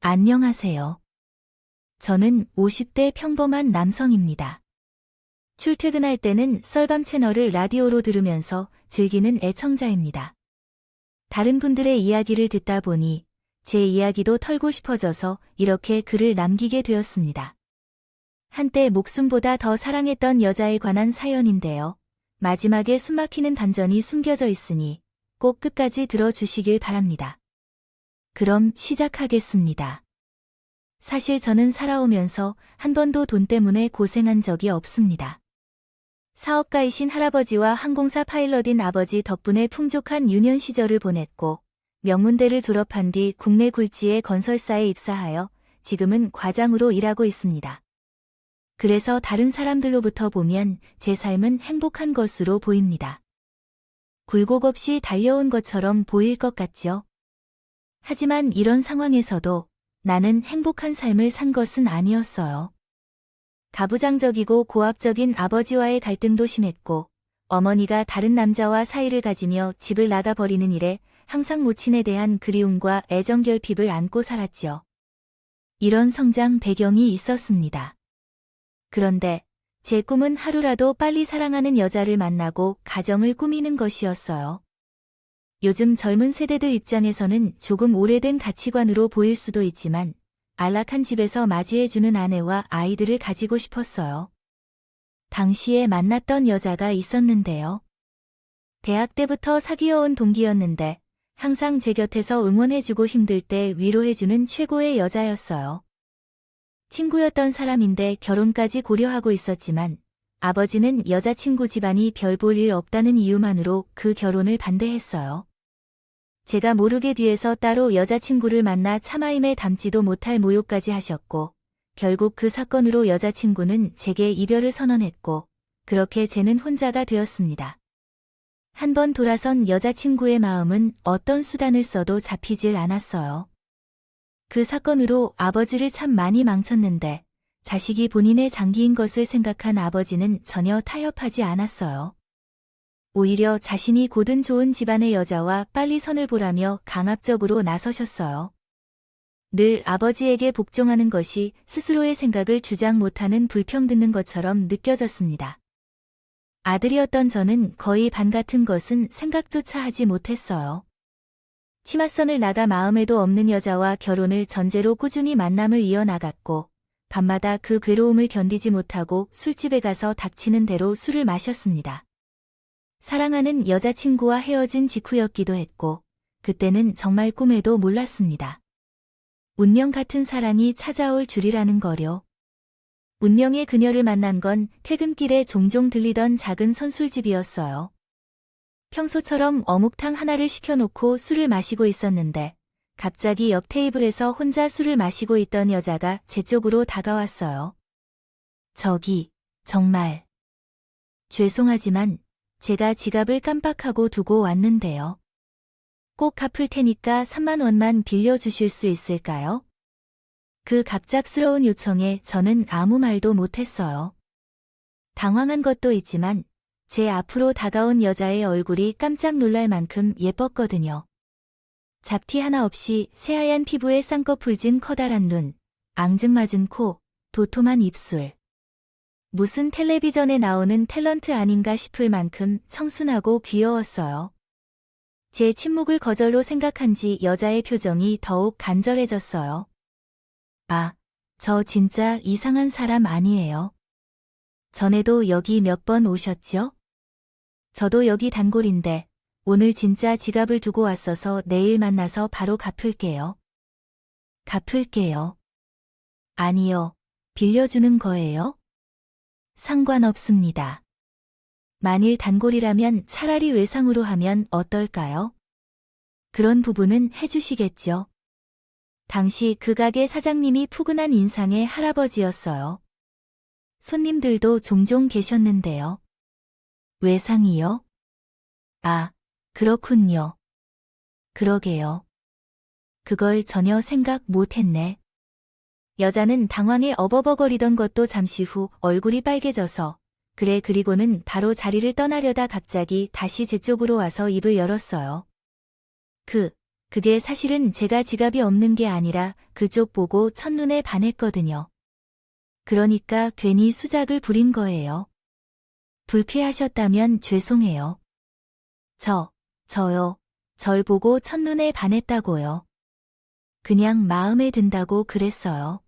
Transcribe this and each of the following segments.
안녕하세요. 저는 50대 평범한 남성입니다. 출퇴근할 때는 썰밤 채널을 라디오로 들으면서 즐기는 애청자입니다. 다른 분들의 이야기를 듣다 보니 제 이야기도 털고 싶어져서 이렇게 글을 남기게 되었습니다. 한때 목숨보다 더 사랑했던 여자에 관한 사연인데요. 마지막에 숨막히는 반전이 숨겨져 있으니 꼭 끝까지 들어주시길 바랍니다. 그럼 시작하겠습니다. 사실 저는 살아오면서 한 번도 돈 때문에 고생한 적이 없습니다. 사업가이신 할아버지와 항공사 파일럿인 아버지 덕분에 풍족한 유년 시절을 보냈고, 명문대를 졸업한 뒤 국내 굴지의 건설사에 입사하여 지금은 과장으로 일하고 있습니다. 그래서 다른 사람들로부터 보면 제 삶은 행복한 것으로 보입니다. 굴곡 없이 달려온 것처럼 보일 것 같죠? 하지만 이런 상황에서도 나는 행복한 삶을 산 것은 아니었어요. 가부장적이고 고압적인 아버지와의 갈등도 심했고, 어머니가 다른 남자와 사이를 가지며 집을 나가버리는 일에 항상 모친에 대한 그리움과 애정 결핍을 안고 살았지요. 이런 성장 배경이 있었습니다. 그런데 제 꿈은 하루라도 빨리 사랑하는 여자를 만나고 가정을 꾸미는 것이었어요. 요즘 젊은 세대들 입장에서는 조금 오래된 가치관으로 보일 수도 있지만 안락한 집에서 맞이해주는 아내와 아이들을 가지고 싶었어요. 당시에 만났던 여자가 있었는데요. 대학 때부터 사귀어온 동기였는데 항상 제 곁에서 응원해주고 힘들 때 위로해주는 최고의 여자였어요. 친구였던 사람인데 결혼까지 고려하고 있었지만 아버지는 여자친구 집안이 별 볼 일 없다는 이유만으로 그 결혼을 반대했어요. 제가 모르게 뒤에서 따로 여자친구를 만나 참아임에 담지도 못할 모욕까지 하셨고, 결국 그 사건으로 여자친구는 제게 이별을 선언했고, 그렇게 쟤는 혼자가 되었습니다. 한번 돌아선 여자친구의 마음은 어떤 수단을 써도 잡히질 않았어요. 그 사건으로 아버지를 참 많이 망쳤는데, 자식이 본인의 장기인 것을 생각한 아버지는 전혀 타협하지 않았어요. 오히려 자신이 고든 좋은 집안의 여자와 빨리 선을 보라며 강압적으로 나서셨어요. 늘 아버지에게 복종하는 것이 스스로의 생각을 주장 못하는 불평 듣는 것처럼 느껴졌습니다. 아들이었던 저는 거의 반 같은 것은 생각조차 하지 못했어요. 치맛선을 나가 마음에도 없는 여자와 결혼을 전제로 꾸준히 만남을 이어나갔고, 밤마다 그 괴로움을 견디지 못하고 술집에 가서 닥치는 대로 술을 마셨습니다. 사랑하는 여자친구와 헤어진 직후였기도 했고, 그때는 정말 꿈에도 몰랐습니다. 운명 같은 사랑이 찾아올 줄이라는 거요. 운명의 그녀를 만난 건 퇴근길에 종종 들리던 작은 선술집이었어요. 평소처럼 어묵탕 하나를 시켜놓고 술을 마시고 있었는데, 갑자기 옆 테이블에서 혼자 술을 마시고 있던 여자가 제 쪽으로 다가왔어요. 저기, 정말. 죄송하지만 제가 지갑을 깜빡하고 두고 왔는데요. 꼭 갚을 테니까 3만 원만 빌려주실 수 있을까요? 그 갑작스러운 요청에 저는 아무 말도 못했어요. 당황한 것도 있지만 제 앞으로 다가온 여자의 얼굴이 깜짝 놀랄 만큼 예뻤거든요. 잡티 하나 없이 새하얀 피부에 쌍꺼풀 진 커다란 눈, 앙증맞은 코, 도톰한 입술. 무슨 텔레비전에 나오는 탤런트 아닌가 싶을 만큼 청순하고 귀여웠어요. 제 침묵을 거절로 생각한지 여자의 표정이 더욱 간절해졌어요. 아, 저 진짜 이상한 사람 아니에요. 전에도 여기 몇 번 오셨죠? 저도 여기 단골인데 오늘 진짜 지갑을 두고 왔어서 내일 만나서 바로 갚을게요. 갚을게요. 아니요, 빌려주는 거예요? 상관없습니다. 만일 단골이라면 차라리 외상으로 하면 어떨까요? 그런 부분은 해주시겠죠. 당시 그 가게 사장님이 푸근한 인상의 할아버지였어요. 손님들도 종종 계셨는데요. 외상이요? 아, 그렇군요. 그러게요. 그걸 전혀 생각 못했네. 여자는 당황해 어버버거리던 것도 잠시 후 얼굴이 빨개져서 그래 그리고는 바로 자리를 떠나려다 갑자기 다시 제 쪽으로 와서 입을 열었어요. 그게 사실은 제가 지갑이 없는 게 아니라 그쪽 보고 첫눈에 반했거든요. 그러니까 괜히 수작을 부린 거예요. 불쾌하셨다면 죄송해요. 저요. 절 보고 첫눈에 반했다고요. 그냥 마음에 든다고 그랬어요.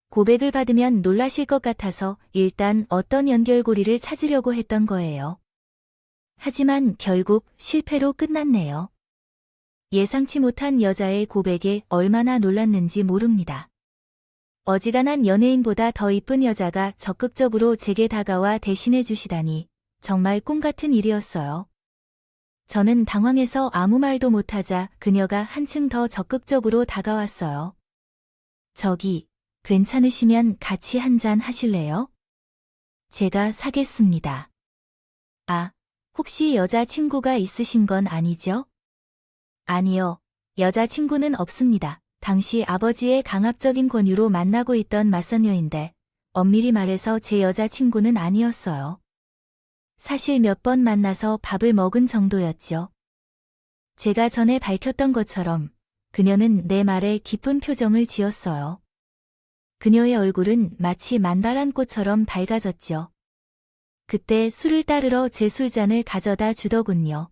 고백을 받으면 놀라실 것 같아서 일단 어떤 연결고리를 찾으려고 했던 거예요. 하지만 결국 실패로 끝났네요. 예상치 못한 여자의 고백에 얼마나 놀랐는지 모릅니다. 어지간한 연예인보다 더 이쁜 여자가 적극적으로 제게 다가와 대신해 주시다니 정말 꿈 같은 일이었어요. 저는 당황해서 아무 말도 못하자 그녀가 한층 더 적극적으로 다가왔어요. 저기, 괜찮으시면 같이 한잔 하실래요? 제가 사겠습니다. 아, 혹시 여자친구가 있으신 건 아니죠? 아니요, 여자친구는 없습니다. 당시 아버지의 강압적인 권유로 만나고 있던 맞선녀인데 엄밀히 말해서 제 여자친구는 아니었어요. 사실 몇 번 만나서 밥을 먹은 정도였죠. 제가 전에 밝혔던 것처럼 그녀는 내 말에 기쁜 표정을 지었어요. 그녀의 얼굴은 마치 만발한 꽃처럼 밝아졌죠. 그때 술을 따르러 제 술잔을 가져다 주더군요.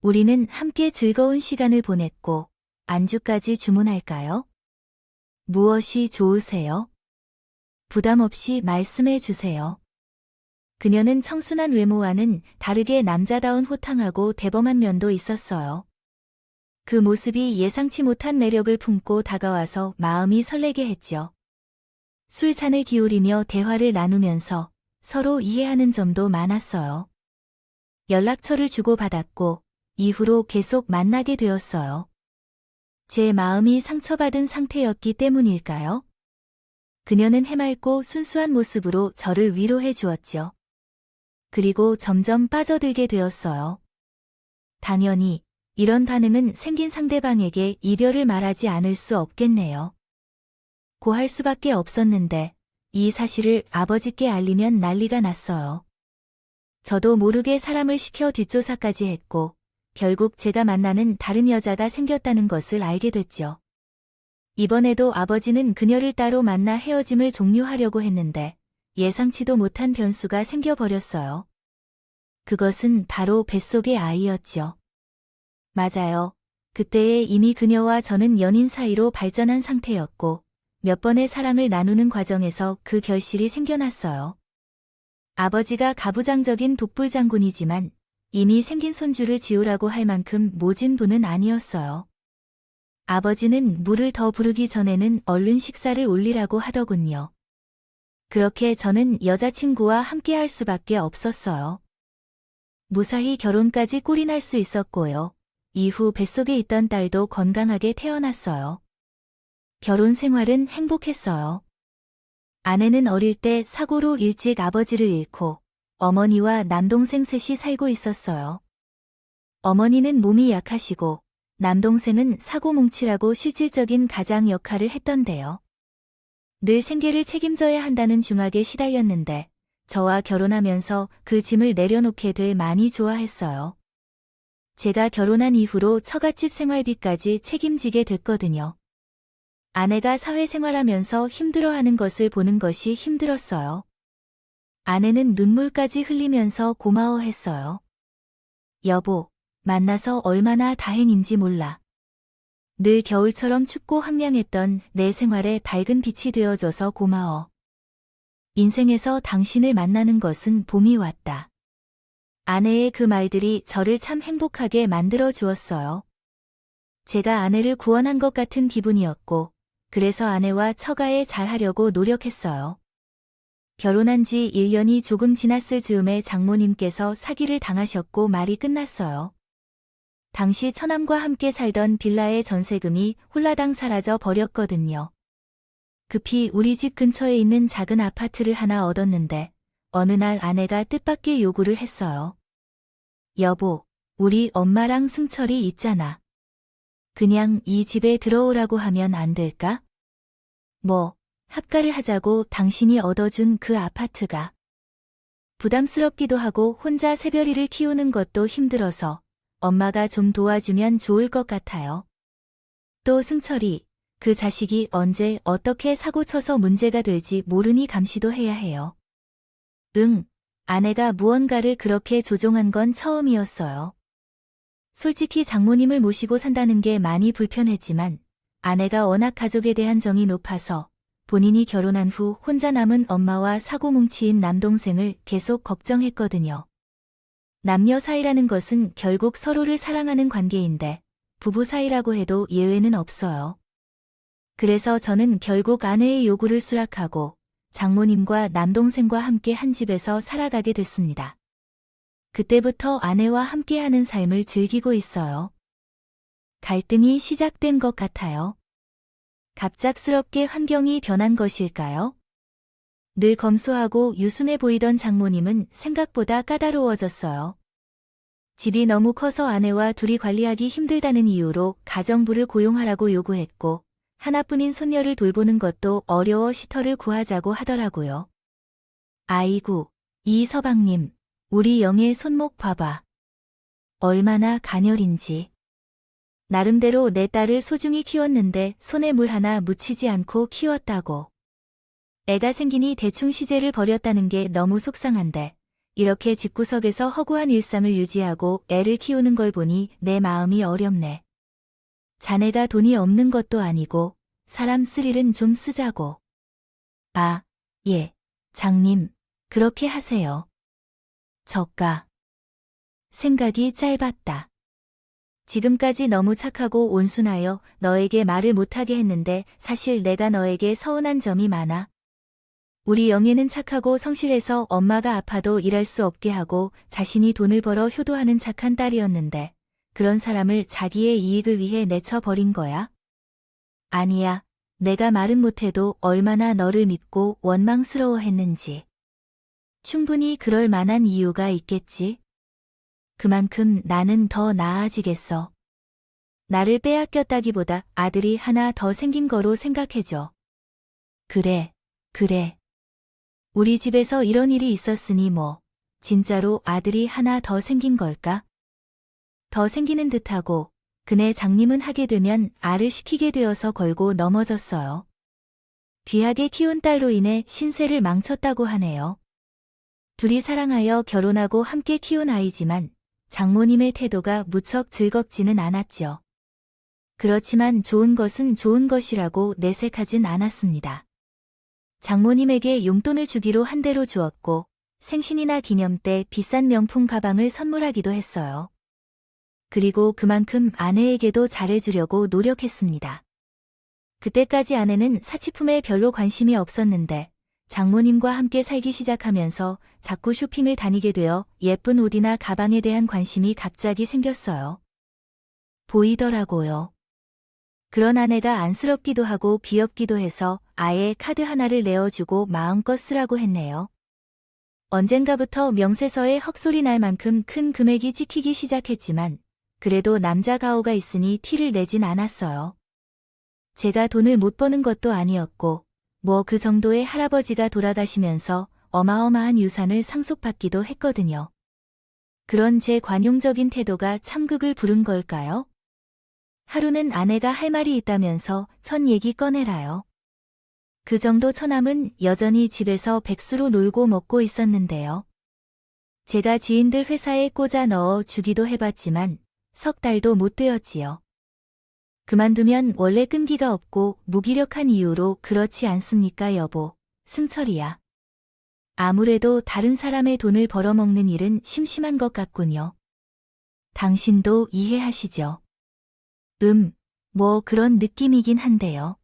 우리는 함께 즐거운 시간을 보냈고 안주까지 주문할까요? 무엇이 좋으세요? 부담 없이 말씀해 주세요. 그녀는 청순한 외모와는 다르게 남자다운 호탕하고 대범한 면도 있었어요. 그 모습이 예상치 못한 매력을 품고 다가와서 마음이 설레게 했죠. 술잔을 기울이며 대화를 나누면서 서로 이해하는 점도 많았어요. 연락처를 주고받았고 이후로 계속 만나게 되었어요. 제 마음이 상처받은 상태였기 때문일까요? 그녀는 해맑고 순수한 모습으로 저를 위로해 주었죠. 그리고 점점 빠져들게 되었어요. 당연히 이런 반응은 생긴 상대방에게 이별을 말하지 않을 수 없겠네요. 고할 수밖에 없었는데 이 사실을 아버지께 알리면 난리가 났어요. 저도 모르게 사람을 시켜 뒷조사까지 했고 결국 제가 만나는 다른 여자가 생겼다는 것을 알게 됐죠. 이번에도 아버지는 그녀를 따로 만나 헤어짐을 종료하려고 했는데 예상치도 못한 변수가 생겨버렸어요. 그것은 바로 뱃속의 아이였죠. 맞아요. 그때에 이미 그녀와 저는 연인 사이로 발전한 상태였고 몇 번의 사랑을 나누는 과정에서 그 결실이 생겨났어요. 아버지가 가부장적인 독불장군이지만 이미 생긴 손주를 지우라고 할 만큼 모진 분은 아니었어요. 아버지는 물을 더 부르기 전에는 얼른 식사를 올리라고 하더군요. 그렇게 저는 여자친구와 함께 할 수밖에 없었어요. 무사히 결혼까지 꼴이 날 수 있었고요. 이후 뱃속에 있던 딸도 건강하게 태어났어요. 결혼 생활은 행복했어요. 아내는 어릴 때 사고로 일찍 아버지를 잃고 어머니와 남동생 셋이 살고 있었어요. 어머니는 몸이 약하시고 남동생은 사고 뭉치라고 실질적인 가장 역할을 했던데요. 늘 생계를 책임져야 한다는 중압에 시달렸는데 저와 결혼하면서 그 짐을 내려놓게 돼 많이 좋아했어요. 제가 결혼한 이후로 처갓집 생활비까지 책임지게 됐거든요. 아내가 사회생활하면서 힘들어하는 것을 보는 것이 힘들었어요. 아내는 눈물까지 흘리면서 고마워했어요. 여보, 만나서 얼마나 다행인지 몰라. 늘 겨울처럼 춥고 황량했던 내 생활에 밝은 빛이 되어줘서 고마워. 인생에서 당신을 만나는 것은 봄이 왔다. 아내의 그 말들이 저를 참 행복하게 만들어 주었어요. 제가 아내를 구원한 것 같은 기분이었고, 그래서 아내와 처가에 잘하려고 노력했어요. 결혼한 지 1년이 조금 지났을 즈음에 장모님께서 사기를 당하셨고 말이 끝났어요. 당시 처남과 함께 살던 빌라의 전세금이 홀라당 사라져 버렸거든요. 급히 우리 집 근처에 있는 작은 아파트를 하나 얻었는데 어느 날 아내가 뜻밖의 요구를 했어요. 여보, 우리 엄마랑 승철이 있잖아. 그냥 이 집에 들어오라고 하면 안 될까? 뭐, 합가를 하자고 당신이 얻어준 그 아파트가. 부담스럽기도 하고 혼자 새별이를 키우는 것도 힘들어서 엄마가 좀 도와주면 좋을 것 같아요. 또 승철이, 그 자식이 언제 어떻게 사고쳐서 문제가 될지 모르니 감시도 해야 해요. 응, 아내가 무언가를 그렇게 조종한 건 처음이었어요. 솔직히 장모님을 모시고 산다는 게 많이 불편했지만 아내가 워낙 가족에 대한 정이 높아서 본인이 결혼한 후 혼자 남은 엄마와 사고뭉치인 남동생을 계속 걱정했거든요. 남녀 사이라는 것은 결국 서로를 사랑하는 관계인데 부부 사이라고 해도 예외는 없어요. 그래서 저는 결국 아내의 요구를 수락하고 장모님과 남동생과 함께 한 집에서 살아가게 됐습니다. 그때부터 아내와 함께하는 삶을 즐기고 있어요. 갈등이 시작된 것 같아요. 갑작스럽게 환경이 변한 것일까요? 늘 검소하고 유순해 보이던 장모님은 생각보다 까다로워졌어요. 집이 너무 커서 아내와 둘이 관리하기 힘들다는 이유로 가정부를 고용하라고 요구했고 하나뿐인 손녀를 돌보는 것도 어려워 시터를 구하자고 하더라고요. 아이고, 이서방님, 우리 영애 손목 봐봐. 얼마나 가녀린지. 나름대로 내 딸을 소중히 키웠는데 손에 물 하나 묻히지 않고 키웠다고. 애가 생기니 대충 시제를 버렸다는 게 너무 속상한데 이렇게 집구석에서 허구한 일상을 유지하고 애를 키우는 걸 보니 내 마음이 어렵네. 자네가 돈이 없는 것도 아니고 사람 쓸 일은 좀 쓰자고. 아, 예, 장님, 그렇게 하세요. 저가. 생각이 짧았다. 지금까지 너무 착하고 온순하여 너에게 말을 못하게 했는데 사실 내가 너에게 서운한 점이 많아. 우리 영애는 착하고 성실해서 엄마가 아파도 일할 수 없게 하고 자신이 돈을 벌어 효도하는 착한 딸이었는데 그런 사람을 자기의 이익을 위해 내쳐버린 거야? 아니야. 내가 말은 못해도 얼마나 너를 믿고 원망스러워했는지. 충분히 그럴 만한 이유가 있겠지. 그만큼 나는 더 나아지겠어. 나를 빼앗겼다기보다 아들이 하나 더 생긴 거로 생각해줘. 그래, 그래. 우리 집에서 이런 일이 있었으니 뭐, 진짜로 아들이 하나 더 생긴 걸까? 더 생기는 듯하고, 그네 장님은 하게 되면 알을 시키게 되어서 걸고 넘어졌어요. 귀하게 키운 딸로 인해 신세를 망쳤다고 하네요. 둘이 사랑하여 결혼하고 함께 키운 아이지만 장모님의 태도가 무척 즐겁지는 않았죠. 그렇지만 좋은 것은 좋은 것이라고 내색하진 않았습니다. 장모님에게 용돈을 주기로 한 대로 주었고 생신이나 기념 때 비싼 명품 가방을 선물하기도 했어요. 그리고 그만큼 아내에게도 잘해주려고 노력했습니다. 그때까지 아내는 사치품에 별로 관심이 없었는데 장모님과 함께 살기 시작하면서 자꾸 쇼핑을 다니게 되어 예쁜 옷이나 가방에 대한 관심이 갑자기 생겼어요. 보이더라고요. 그런 아내가 안쓰럽기도 하고 귀엽기도 해서 아예 카드 하나를 내어주고 마음껏 쓰라고 했네요. 언젠가부터 명세서에 헛소리 날 만큼 큰 금액이 찍히기 시작했지만 그래도 남자 가오가 있으니 티를 내진 않았어요. 제가 돈을 못 버는 것도 아니었고 뭐 그 정도의 할아버지가 돌아가시면서 어마어마한 유산을 상속받기도 했거든요. 그런 제 관용적인 태도가 참극을 부른 걸까요? 하루는 아내가 할 말이 있다면서 천 얘기 꺼내라요. 그 정도 처남은 여전히 집에서 백수로 놀고 먹고 있었는데요. 제가 지인들 회사에 꽂아 넣어 주기도 해봤지만 석 달도 못 되었지요. 그만두면 원래 끈기가 없고 무기력한 이유로 그렇지 않습니까 여보, 승철이야. 아무래도 다른 사람의 돈을 벌어먹는 일은 심심한 것 같군요. 당신도 이해하시죠? 뭐 그런 느낌이긴 한데요.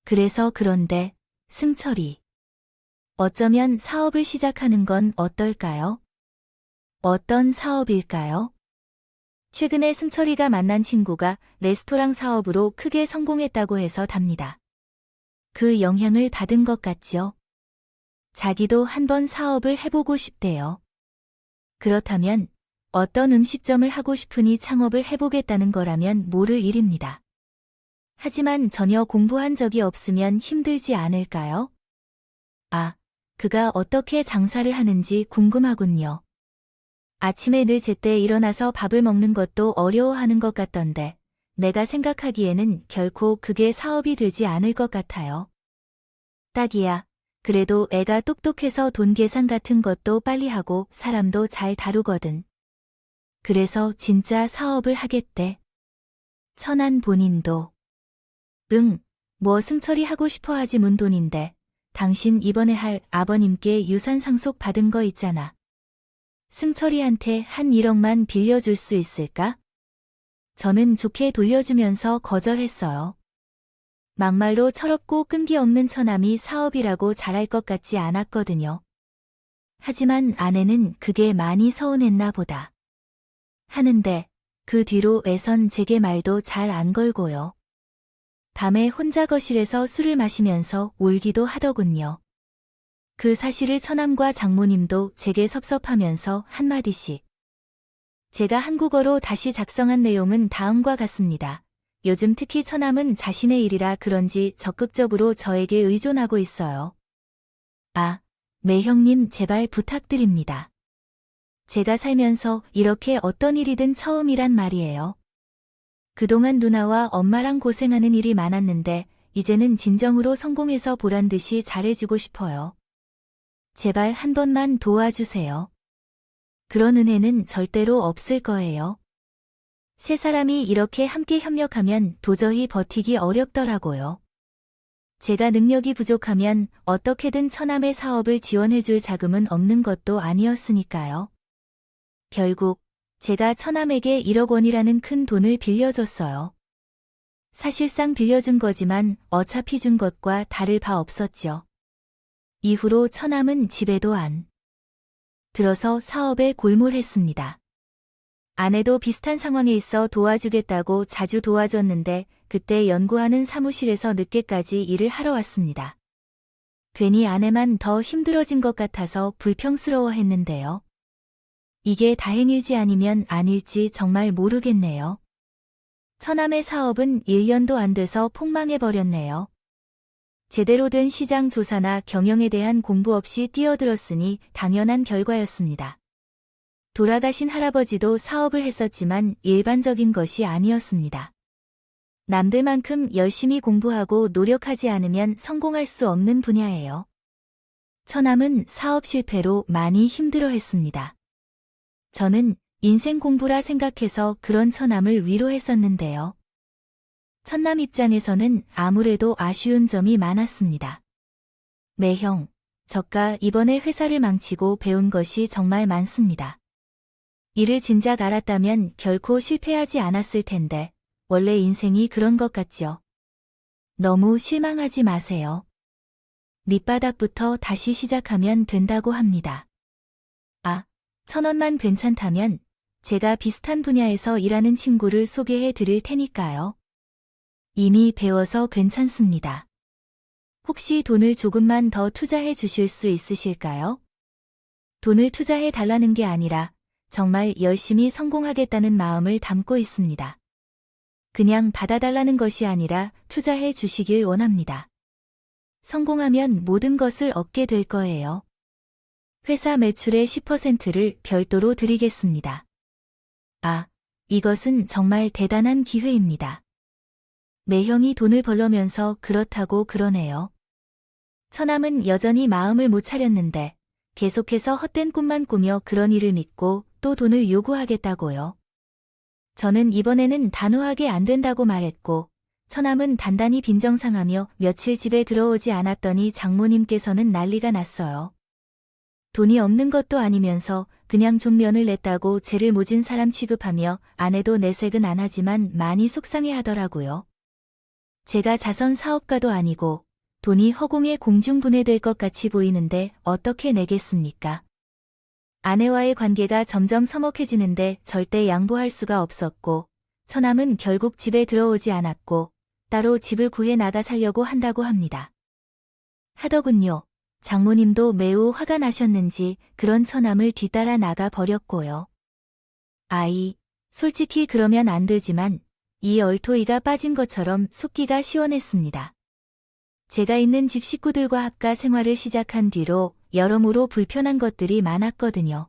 그래서 그런데, 승철이. 어쩌면 사업을 시작하는 건 어떨까요? 어떤 사업일까요? 최근에 승철이가 만난 친구가 레스토랑 사업으로 크게 성공했다고 해서 답니다. 그 영향을 받은 것 같죠? 자기도 한번 사업을 해보고 싶대요. 그렇다면 어떤 음식점을 하고 싶으니 창업을 해보겠다는 거라면 모를 일입니다. 하지만 전혀 공부한 적이 없으면 힘들지 않을까요? 아, 그가 어떻게 장사를 하는지 궁금하군요. 아침에 늘 제때 일어나서 밥을 먹는 것도 어려워하는 것 같던데 내가 생각하기에는 결코 그게 사업이 되지 않을 것 같아요. 딱이야. 그래도 애가 똑똑해서 돈 계산 같은 것도 빨리 하고 사람도 잘 다루거든. 그래서 진짜 사업을 하겠대. 천안 본인도. 응, 뭐 승철이 하고 싶어 하지 문 돈인데. 당신 이번에 할 아버님께 유산 상속 받은 거 있잖아. 승철이한테 한 1억만 빌려줄 수 있을까? 저는 좋게 돌려주면서 거절했어요. 막말로 철없고 끈기 없는 처남이 사업이라고 잘할 것 같지 않았거든요. 하지만 아내는 그게 많이 서운했나 보다. 하는데 그 뒤로 애선 제게 말도 잘 안 걸고요. 밤에 혼자 거실에서 술을 마시면서 울기도 하더군요. 그 사실을 처남과 장모님도 제게 섭섭하면서 한마디씩. 제가 한국어로 다시 작성한 내용은 다음과 같습니다. 요즘 특히 처남은 자신의 일이라 그런지 적극적으로 저에게 의존하고 있어요. 아, 매형님 제발 부탁드립니다. 제가 살면서 이렇게 어떤 일이든 처음이란 말이에요. 그동안 누나와 엄마랑 고생하는 일이 많았는데 이제는 진정으로 성공해서 보란 듯이 잘해주고 싶어요. 제발 한 번만 도와주세요. 그런 은혜는 절대로 없을 거예요. 세 사람이 이렇게 함께 협력하면 도저히 버티기 어렵더라고요. 제가 능력이 부족하면 어떻게든 처남의 사업을 지원해줄 자금은 없는 것도 아니었으니까요. 결국 제가 처남에게 1억 원이라는 큰 돈을 빌려줬어요. 사실상 빌려준 거지만 어차피 준 것과 다를 바 없었죠. 이후로 처남은 집에도 안 들어서 사업에 골몰했습니다. 아내도 비슷한 상황에 있어 도와주겠다고 자주 도와줬는데 그때 연구하는 사무실에서 늦게까지 일을 하러 왔습니다. 괜히 아내만 더 힘들어진 것 같아서 불평스러워했는데요. 이게 다행일지 아니면 아닐지 정말 모르겠네요. 처남의 사업은 1년도 안 돼서 폭망해버렸네요. 제대로 된 시장 조사나 경영에 대한 공부 없이 뛰어들었으니 당연한 결과였습니다. 돌아가신 할아버지도 사업을 했었지만 일반적인 것이 아니었습니다. 남들만큼 열심히 공부하고 노력하지 않으면 성공할 수 없는 분야예요. 처남은 사업 실패로 많이 힘들어했습니다. 저는 인생 공부라 생각해서 그런 처남을 위로했었는데요. 처남 입장에서는 아무래도 아쉬운 점이 많았습니다. 매형, 저가 이번에 회사를 망치고 배운 것이 정말 많습니다. 이를 진작 알았다면 결코 실패하지 않았을 텐데 원래 인생이 그런 것 같죠. 너무 실망하지 마세요. 밑바닥부터 다시 시작하면 된다고 합니다. 아, 1,000원만 괜찮다면 제가 비슷한 분야에서 일하는 친구를 소개해 드릴 테니까요. 이미 배워서 괜찮습니다. 혹시 돈을 조금만 더 투자해 주실 수 있으실까요? 돈을 투자해 달라는 게 아니라 정말 열심히 성공하겠다는 마음을 담고 있습니다. 그냥 받아달라는 것이 아니라 투자해 주시길 원합니다. 성공하면 모든 것을 얻게 될 거예요. 회사 매출의 10%를 별도로 드리겠습니다. 아, 이것은 정말 대단한 기회입니다. 매형이 돈을 벌려면서 그렇다고 그러네요. 처남은 여전히 마음을 못 차렸는데 계속해서 헛된 꿈만 꾸며 그런 일을 믿고 또 돈을 요구하겠다고요. 저는 이번에는 단호하게 안 된다고 말했고 처남은 단단히 빈정상하며 며칠 집에 들어오지 않았더니 장모님께서는 난리가 났어요. 돈이 없는 것도 아니면서 그냥 좀 면을 냈다고 죄를 모진 사람 취급하며 아내도 내색은 안 하지만 많이 속상해하더라고요. 제가 자선 사업가도 아니고 돈이 허공에 공중분해될 것 같이 보이는데 어떻게 내겠습니까? 아내와의 관계가 점점 서먹해지는데 절대 양보할 수가 없었고 처남은 결국 집에 들어오지 않았고 따로 집을 구해 나가 살려고 한다고 합니다. 하더군요. 장모님도 매우 화가 나셨는지 그런 처남을 뒤따라 나가 버렸고요. 아이, 솔직히 그러면 안 되지만 이 얼토이가 빠진 것처럼 속기가 시원했습니다. 제가 있는 집 식구들과 합가 생활을 시작한 뒤로 여러모로 불편한 것들이 많았거든요.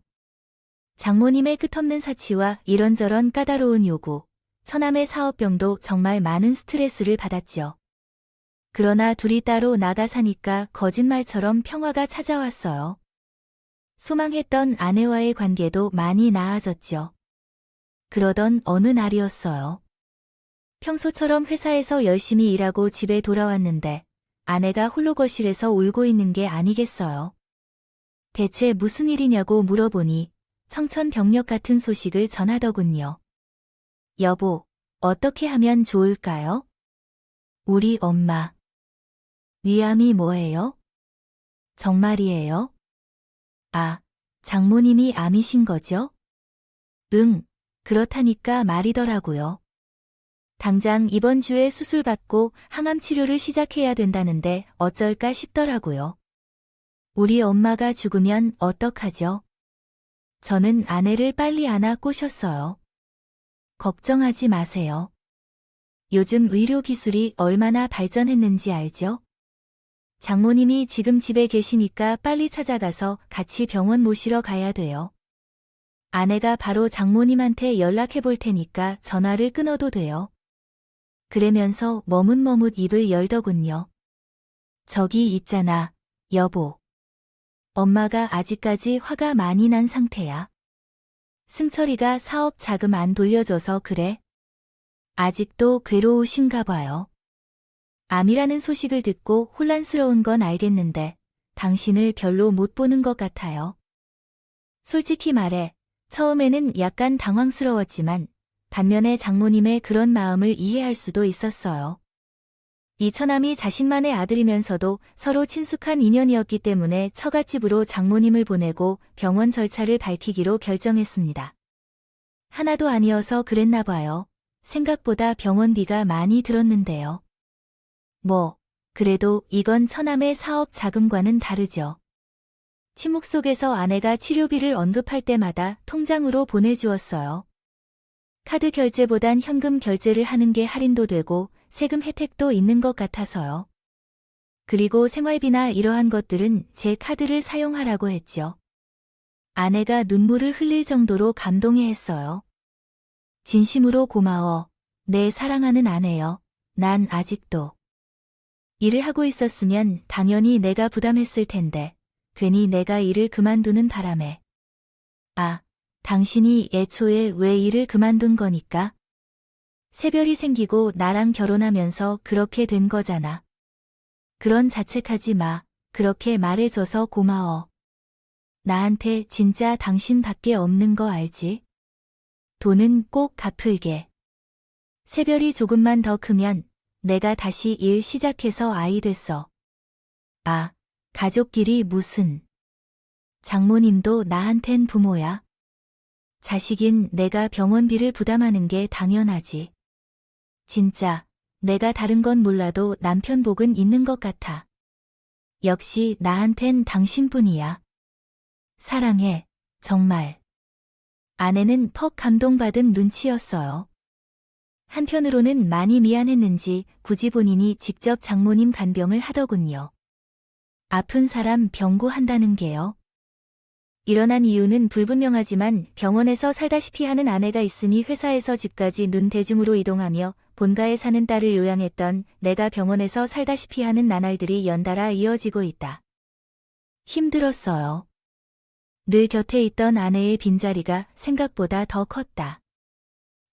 장모님의 끝없는 사치와 이런저런 까다로운 요구, 처남의 사업병도 정말 많은 스트레스를 받았지요. 그러나 둘이 따로 나가 사니까 거짓말처럼 평화가 찾아왔어요. 소망했던 아내와의 관계도 많이 나아졌죠. 그러던 어느 날이었어요. 평소처럼 회사에서 열심히 일하고 집에 돌아왔는데 아내가 홀로 거실에서 울고 있는 게 아니겠어요. 대체 무슨 일이냐고 물어보니 청천벽력 같은 소식을 전하더군요. 여보, 어떻게 하면 좋을까요? 우리 엄마. 위암이 뭐예요? 정말이에요? 아, 장모님이 암이신 거죠? 응, 그렇다니까 말이더라고요. 당장 이번 주에 수술받고 항암 치료를 시작해야 된다는데 어쩔까 싶더라고요. 우리 엄마가 죽으면 어떡하죠? 저는 아내를 빨리 안아 꼬셨어요. 걱정하지 마세요. 요즘 의료 기술이 얼마나 발전했는지 알죠? 장모님이 지금 집에 계시니까 빨리 찾아가서 같이 병원 모시러 가야 돼요. 아내가 바로 장모님한테 연락해 볼 테니까 전화를 끊어도 돼요. 그러면서 머뭇머뭇 입을 열더군요. 저기 있잖아, 여보. 엄마가 아직까지 화가 많이 난 상태야. 승철이가 사업 자금 안 돌려줘서 그래. 아직도 괴로우신가 봐요. 암이라는 소식을 듣고 혼란스러운 건 알겠는데 당신을 별로 못 보는 것 같아요. 솔직히 말해 처음에는 약간 당황스러웠지만 반면에 장모님의 그런 마음을 이해할 수도 있었어요. 이 처남이 자신만의 아들이면서도 서로 친숙한 인연이었기 때문에 처갓집으로 장모님을 보내고 병원 절차를 밝히기로 결정했습니다. 하나도 아니어서 그랬나 봐요. 생각보다 병원비가 많이 들었는데요. 그래도 이건 처남의 사업 자금과는 다르죠. 침묵 속에서 아내가 치료비를 언급할 때마다 통장으로 보내주었어요. 카드 결제보단 현금 결제를 하는 게 할인도 되고 세금 혜택도 있는 것 같아서요. 그리고 생활비나 이러한 것들은 제 카드를 사용하라고 했죠. 아내가 눈물을 흘릴 정도로 감동해했어요. 진심으로 고마워. 내 사랑하는 아내여. 난 아직도 일을 하고 있었으면 당연히 내가 부담했을 텐데 괜히 내가 일을 그만두는 바람에. 아, 당신이 애초에 왜 일을 그만둔 거니까? 새별이 생기고 나랑 결혼하면서 그렇게 된 거잖아. 그런 자책하지 마. 그렇게 말해줘서 고마워. 나한테 진짜 당신밖에 없는 거 알지? 돈은 꼭 갚을게. 새별이 조금만 더 크면 내가 다시 일 시작해서 아이 됐어. 아, 가족끼리 무슨. 장모님도 나한텐 부모야. 자식인 내가 병원비를 부담하는 게 당연하지. 진짜, 내가 다른 건 몰라도 남편 복은 있는 것 같아. 역시 나한텐 당신뿐이야. 사랑해, 정말. 아내는 퍽 감동받은 눈치였어요. 한편으로는 많이 미안했는지 굳이 본인이 직접 장모님 간병을 하더군요. 아픈 사람 병고한다는 게요. 일어난 이유는 불분명하지만 병원에서 살다시피 하는 아내가 있으니 회사에서 집까지 눈대중으로 이동하며 본가에 사는 딸을 요양했던 내가 병원에서 살다시피 하는 나날들이 연달아 이어지고 있다. 힘들었어요. 늘 곁에 있던 아내의 빈자리가 생각보다 더 컸다.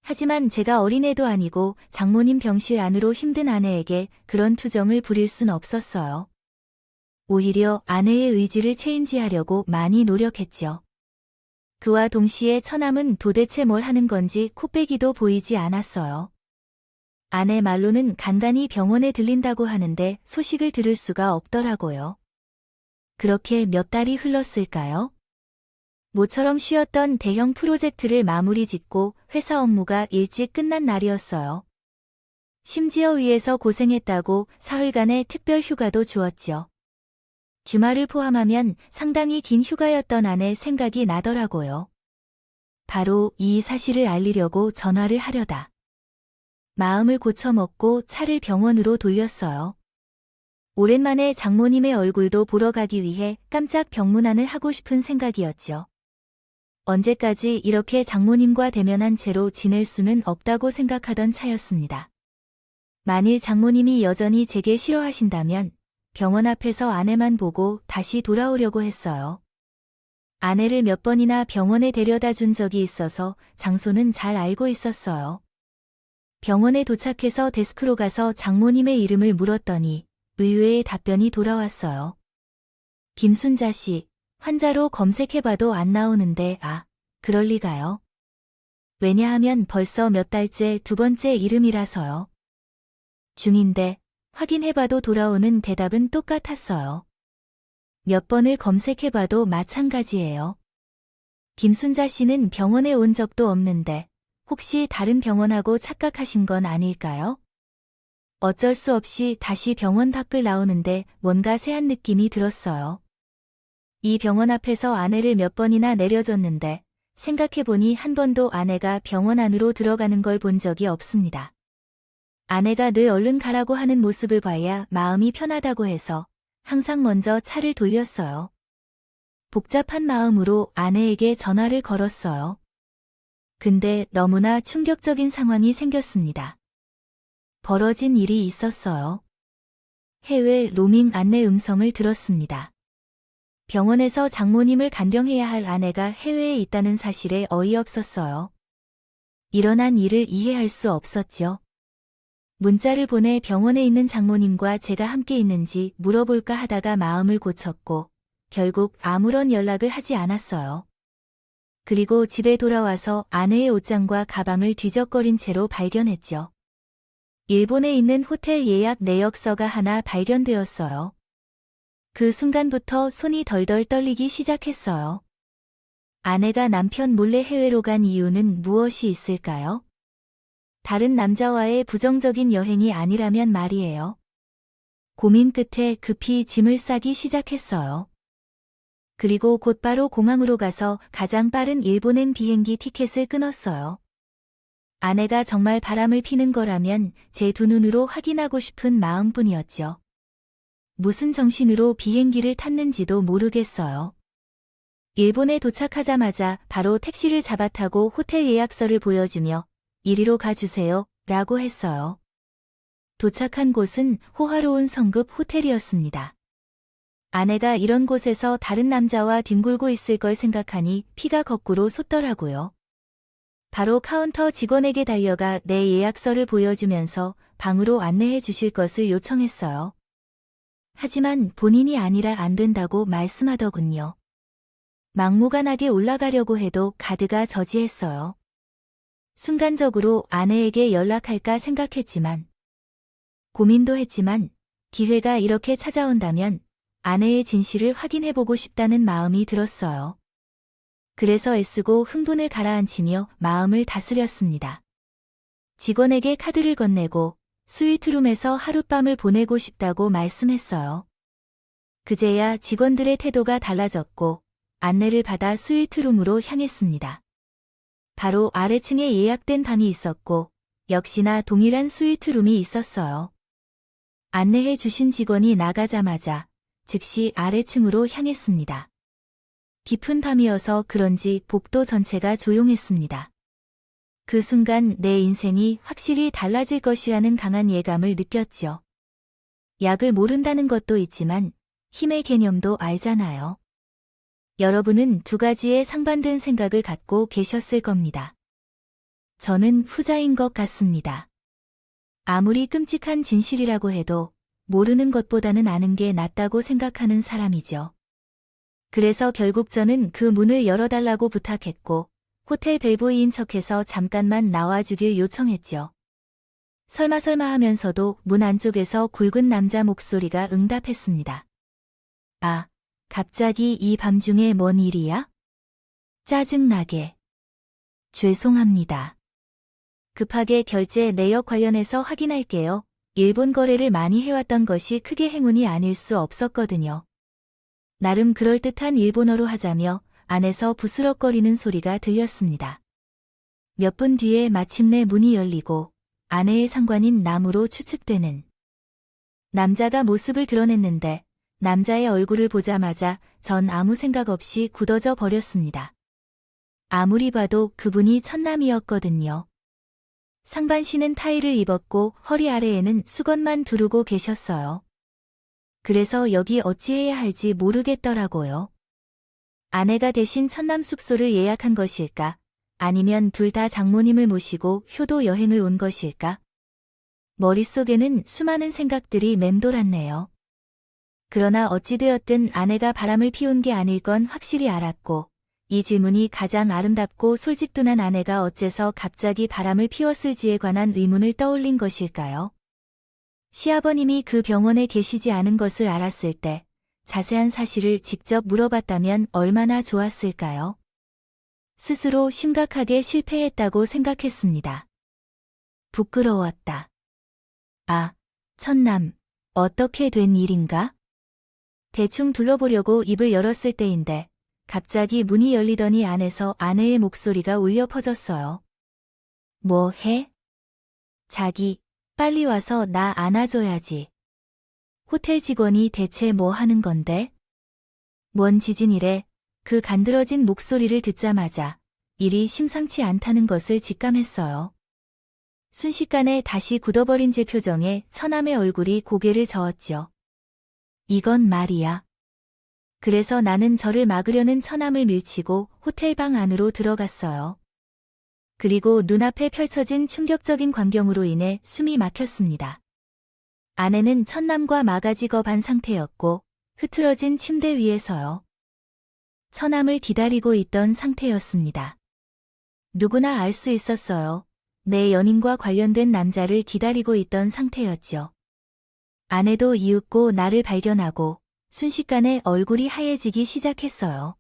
하지만 제가 어린애도 아니고 장모님 병실 안으로 힘든 아내에게 그런 투정을 부릴 순 없었어요. 오히려 아내의 의지를 체인지하려고 많이 노력했죠. 그와 동시에 처남은 도대체 뭘 하는 건지 코빼기도 보이지 않았어요. 아내 말로는 간간히 병원에 들린다고 하는데 소식을 들을 수가 없더라고요. 그렇게 몇 달이 흘렀을까요? 모처럼 쉬었던 대형 프로젝트를 마무리 짓고 회사 업무가 일찍 끝난 날이었어요. 심지어 위에서 고생했다고 사흘간의 특별 휴가도 주었죠. 주말을 포함하면 상당히 긴 휴가였던 아내 생각이 나더라고요. 바로 이 사실을 알리려고 전화를 하려다. 마음을 고쳐먹고 차를 병원으로 돌렸어요. 오랜만에 장모님의 얼굴도 보러 가기 위해 깜짝 병문안을 하고 싶은 생각이었죠. 언제까지 이렇게 장모님과 대면한 채로 지낼 수는 없다고 생각하던 차였습니다. 만일 장모님이 여전히 제게 싫어하신다면 병원 앞에서 아내만 보고 다시 돌아오려고 했어요. 아내를 몇 번이나 병원에 데려다 준 적이 있어서 장소는 잘 알고 있었어요. 병원에 도착해서 데스크로 가서 장모님의 이름을 물었더니 의외의 답변이 돌아왔어요. 김순자 씨, 환자로 검색해봐도 안 나오는데 그럴 리가요. 왜냐하면 벌써 몇 달째 두 번째 이름이라서요. 중인데 확인해봐도 돌아오는 대답은 똑같았어요. 몇 번을 검색해봐도 마찬가지예요. 김순자 씨는 병원에 온 적도 없는데 혹시 다른 병원하고 착각하신 건 아닐까요? 어쩔 수 없이 다시 병원 밖을 나오는데 뭔가 새한 느낌이 들었어요. 이 병원 앞에서 아내를 몇 번이나 내려줬는데 생각해보니 한 번도 아내가 병원 안으로 들어가는 걸 본 적이 없습니다. 아내가 늘 얼른 가라고 하는 모습을 봐야 마음이 편하다고 해서 항상 먼저 차를 돌렸어요. 복잡한 마음으로 아내에게 전화를 걸었어요. 근데 너무나 충격적인 상황이 생겼습니다. 벌어진 일이 있었어요. 해외 로밍 안내 음성을 들었습니다. 병원에서 장모님을 간병해야 할 아내가 해외에 있다는 사실에 어이없었어요. 일어난 일을 이해할 수 없었죠. 문자를 보내 병원에 있는 장모님과 제가 함께 있는지 물어볼까 하다가 마음을 고쳤고 결국 아무런 연락을 하지 않았어요. 그리고 집에 돌아와서 아내의 옷장과 가방을 뒤적거린 채로 발견했죠. 일본에 있는 호텔 예약 내역서가 하나 발견되었어요. 그 순간부터 손이 덜덜 떨리기 시작했어요. 아내가 남편 몰래 해외로 간 이유는 무엇이 있을까요? 다른 남자와의 부정적인 여행이 아니라면 말이에요. 고민 끝에 급히 짐을 싸기 시작했어요. 그리고 곧바로 공항으로 가서 가장 빠른 일본행 비행기 티켓을 끊었어요. 아내가 정말 바람을 피는 거라면 제 두 눈으로 확인하고 싶은 마음뿐이었죠. 무슨 정신으로 비행기를 탔는지도 모르겠어요. 일본에 도착하자마자 바로 택시를 잡아 타고 호텔 예약서를 보여주며 이리로 가주세요 라고 했어요. 도착한 곳은 호화로운 성급 호텔이었습니다. 아내가 이런 곳에서 다른 남자와 뒹굴고 있을 걸 생각하니 피가 거꾸로 솟더라고요. 바로 카운터 직원에게 달려가 내 예약서를 보여주면서 방으로 안내해 주실 것을 요청했어요. 하지만 본인이 아니라 안 된다고 말씀하더군요. 막무가내하게 올라가려고 해도 가드가 저지했어요. 순간적으로 아내에게 연락할까 생각했지만, 고민도 했지만 기회가 이렇게 찾아온다면 아내의 진실을 확인해보고 싶다는 마음이 들었어요. 그래서 애쓰고 흥분을 가라앉히며 마음을 다스렸습니다. 직원에게 카드를 건네고 스위트룸에서 하룻밤을 보내고 싶다고 말씀했어요. 그제야 직원들의 태도가 달라졌고 안내를 받아 스위트룸으로 향했습니다. 바로 아래층에 예약된 방이 있었고 역시나 동일한 스위트룸이 있었어요. 안내해 주신 직원이 나가자마자 즉시 아래층으로 향했습니다. 깊은 밤이어서 그런지 복도 전체가 조용했습니다. 그 순간 내 인생이 확실히 달라질 것이라는 강한 예감을 느꼈죠. 약을 모른다는 것도 있지만 힘의 개념도 알잖아요. 여러분은 두 가지의 상반된 생각을 갖고 계셨을 겁니다. 저는 후자인 것 같습니다. 아무리 끔찍한 진실이라고 해도 모르는 것보다는 아는 게 낫다고 생각하는 사람이죠. 그래서 결국 저는 그 문을 열어달라고 부탁했고 호텔 벨보이인 척해서 잠깐만 나와주길 요청했죠. 설마 하면서도 문 안쪽에서 굵은 남자 목소리가 응답했습니다. 아, 갑자기 이 밤중에 뭔 일이야? 짜증나게. 죄송합니다. 급하게 결제 내역 관련해서 확인할게요. 일본 거래를 많이 해왔던 것이 크게 행운이 아닐 수 없었거든요. 나름 그럴듯한 일본어로 하자며 안에서 부스럭거리는 소리가 들렸습니다. 몇 분 뒤에 마침내 문이 열리고 아내의 상관인 남으로 추측되는 남자가 모습을 드러냈는데 남자의 얼굴을 보자마자 전 아무 생각 없이 굳어져 버렸습니다. 아무리 봐도 그분이 천남이었거든요. 상반신은 타이를 입었고 허리 아래에는 수건만 두르고 계셨어요. 그래서 여기 어찌해야 할지 모르겠더라고요. 아내가 대신 천남 숙소를 예약한 것일까? 아니면 둘 다 장모님을 모시고 효도 여행을 온 것일까? 머릿속에는 수많은 생각들이 맴돌았네요. 그러나 어찌되었든 아내가 바람을 피운 게 아닐 건 확실히 알았고, 이 질문이 가장 아름답고 솔직둔한 아내가 어째서 갑자기 바람을 피웠을지에 관한 의문을 떠올린 것일까요? 시아버님이 그 병원에 계시지 않은 것을 알았을 때 자세한 사실을 직접 물어봤다면 얼마나 좋았을까요? 스스로 심각하게 실패했다고 생각했습니다. 부끄러웠다. 아, 천남, 어떻게 된 일인가? 대충 둘러보려고 입을 열었을 때인데 갑자기 문이 열리더니 안에서 아내의 목소리가 울려 퍼졌어요. 뭐 해? 자기, 빨리 와서 나 안아줘야지. 호텔 직원이 대체 뭐 하는 건데? 뭔 지진이래? 그 간드러진 목소리를 듣자마자 일이 심상치 않다는 것을 직감했어요. 순식간에 다시 굳어버린 제 표정에 처남의 얼굴이 고개를 저었죠. 이건 말이야. 그래서 나는 저를 막으려는 처남을 밀치고 호텔방 안으로 들어갔어요. 그리고 눈앞에 펼쳐진 충격적인 광경으로 인해 숨이 막혔습니다. 아내는 처남과 마가지 겁한 상태였고 흐트러진 침대 위에서요. 처남을 기다리고 있던 상태였습니다. 누구나 알 수 있었어요. 내 연인과 관련된 남자를 기다리고 있던 상태였죠. 아내도 이윽고 나를 발견하고 순식간에 얼굴이 하얘지기 시작했어요.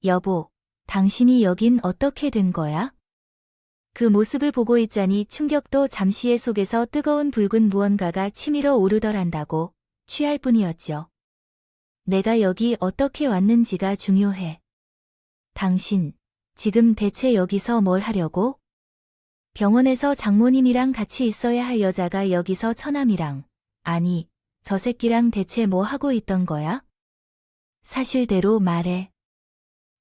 여보, 당신이 여긴 어떻게 된 거야? 그 모습을 보고 있자니 충격도 잠시의 속에서 뜨거운 붉은 무언가가 치밀어 오르더란다고 취할 뿐이었죠. 내가 여기 어떻게 왔는지가 중요해. 당신, 지금 대체 여기서 뭘 하려고? 병원에서 장모님이랑 같이 있어야 할 여자가 여기서 처남이랑, 아니, 저 새끼랑 대체 뭐 하고 있던 거야? 사실대로 말해.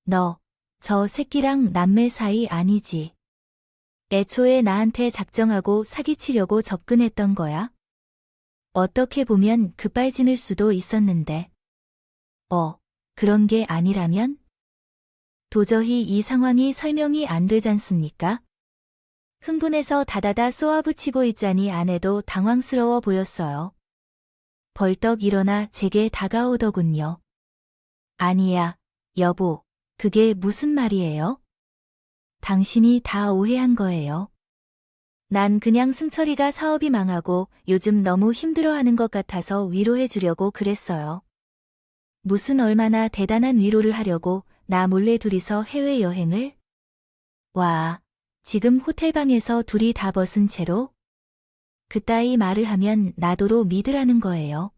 너, 저 새끼랑 남매 사이 아니지? 애초에 나한테 작정하고 사기치려고 접근했던 거야? 어떻게 보면 급발진일 수도 있었는데. 그런 게 아니라면? 도저히 이 상황이 설명이 안 되잖습니까? 흥분해서 다다다 쏘아붙이고 있자니 아내도 당황스러워 보였어요. 벌떡 일어나 제게 다가오더군요. 아니야, 여보, 그게 무슨 말이에요? 당신이 다 오해한 거예요. 난 그냥 승철이가 사업이 망하고 요즘 너무 힘들어하는 것 같아서 위로해 주려고 그랬어요. 무슨 얼마나 대단한 위로를 하려고 나 몰래 둘이서 해외여행을? 와, 지금 호텔방에서 둘이 다 벗은 채로? 그따위 말을 하면 나도로 믿으라는 거예요.